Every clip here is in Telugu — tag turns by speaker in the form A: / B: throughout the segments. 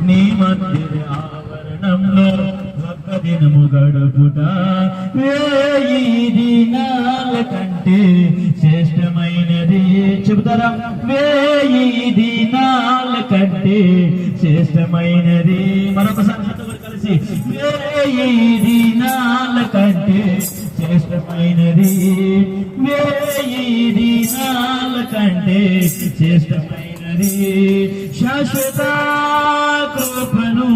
A: నీ మందిర ఆవరణంలో ఒక్క దినము గడుపుట 1000 దినాల కంటే శ్రేష్టమైనది. చెబుతారా? 1000 దినాల కంటే శ్రేష్టమైనది. మరొకసారి కలిసి 1000 దినాల కంటే శ్రేష్టమైనది. 1000 దినాల కంటే శ్రేష్టమైనది. శాశ్వత కృపను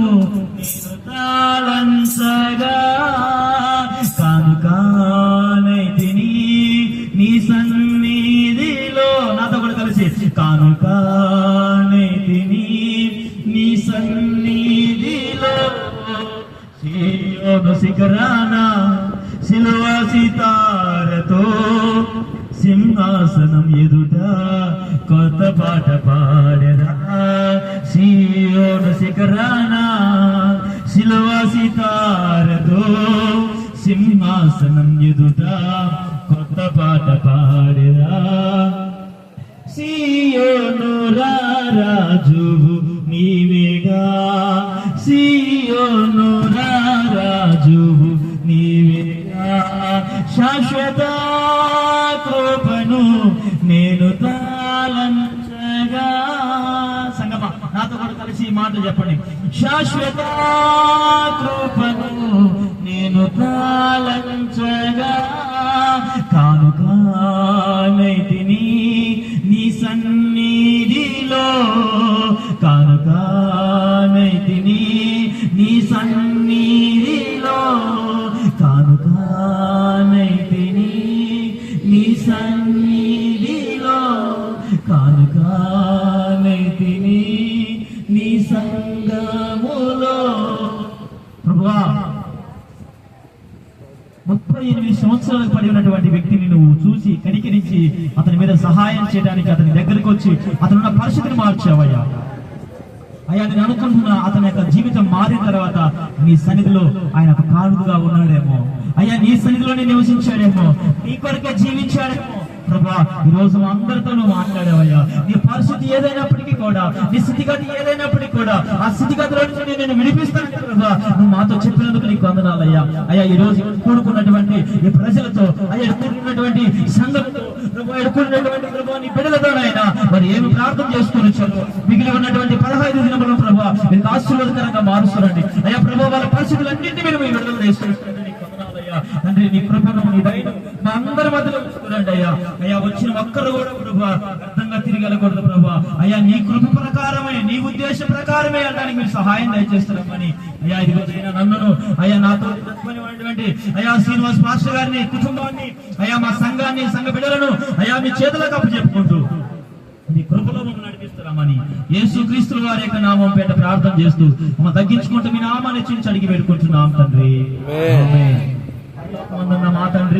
A: నేను తాళంచగా కానుకానైతిని నీ సన్నిధిలో. నాతో కూడా కలిసి కానుకానైతిని నీ సన్నిధిలో. సీయోను శిఖరాన శిలువ సితారతో సింహాసనం ఎదుట కొత్త పాట పాడెదా. సీయోను శిఖరాన శిలువ సితారతో సింహాసనం ఎదుట కొత్త పాట పాడెదా. సీయోను రాజువు నీవేగా, సీయోను రాజువు నీవేగా. శాశ్వత కృపను నేను తాళంచగా. సంగమ నాతో కూడా కలిసి ఈ మాట చెప్పండి. శాశ్వత కృపను నేను తాళంచగా కానుకానైతిని నీ సన్నిధిలో. కానుకానైతిని నీ సన్నిధిలో. కానుకానైతిని నీ సన్నిధిలో. కానుకానైతిని నీ సంగములో. ప్రభువా, 38 సంవత్సరాలకు పడి ఉన్నటువంటి వ్యక్తిని నువ్వు చూసి కనికరించి అతని మీద సహాయం చేయడానికి అతని దగ్గరకు వచ్చి అతనున్న పరిస్థితిని మార్చావయ్యా. అయ్యా, నేను అనుకుంటున్నా అతని యొక్క జీవితం మారిన తర్వాత నీ సన్నిధిలో ఆయన ఒక కానుకగా ఉన్నాడేమో. అయ్యా, నీ సన్నిధిలోనే నివసించాడేమో, నీ కొరకే జీవించాడేమో. ప్రభా, ఈ రోజు అందరితో నువ్వు మాట్లాడావయ్యా. నీ పరిస్థితి ఏదైనప్పటికీ కూడా, నీ స్థితిగతి ఏదైనప్పటికీ కూడా, ఆ స్థితిగతిలో నుంచి నేను విడిపిస్తాను ప్రభా. నువ్వు మాతో చెప్పినందుకు నీకు వందనాలయ్యా. అయ్యా, ఈ రోజు కూడుకున్నటువంటి ఈ ప్రజలతో, అయ్యా కూడుకున్నటువంటి సంఘంతో, ప్రభా కూడినటువంటి ప్రభా నీ బిడ్డలతోనైనా మరి ఏమి ప్రార్థన చేసుకుని వచ్చారు. మిగిలి ఉన్నటువంటి 15 దినములు ప్రభా మీకు ఆశీర్వాదకరంగా మారుస్తారండి. అయ్యా ప్రభా, వాళ్ళ పరిస్థితులన్నింటినీ మీరు మీ విడుదల చేస్తున్నారు. తండ్రి, నీ కృపను నీ దయను మా అందరి మధ్యలో చూడండి అయ్యా. అయ్యా, వచ్చిన ఒక్కరు కూడా ప్రభా అర్థంగా తిరిగి వెళ్ళకూడదు ప్రభా. అయ్యా, నీ కృప ప్రకారమే, నీ ఉద్దేశ ప్రకారమే అనడానికి మీరు సహాయం దయచేస్తున్నామని అయ్యా. ఇదిగోనైనా నన్ను అయ్యా నాతో ఉన్నటువంటి అయ్యా శ్రీనివాస్ పాస్టర్ గారిని, కుటుంబాన్ని, అయ్యా మా సంఘాన్ని, సంఘ బిడ్డలను అయ్యా మీ చేతులకు అప్పచెప్పుకుంటూ నీ కృపలో మమ్మల్ని నడిపిస్తున్నామని యేసుక్రీస్తు వారి యొక్క నామం పేట ప్రార్థన చేస్తూ మమ్మల్ని తగ్గించుకుంటూ మీ నామాన్ని హెచ్చించి అడిగి పెట్టుకుంటున్నాం తండ్రి. ఆమేన్. మా తండ్రి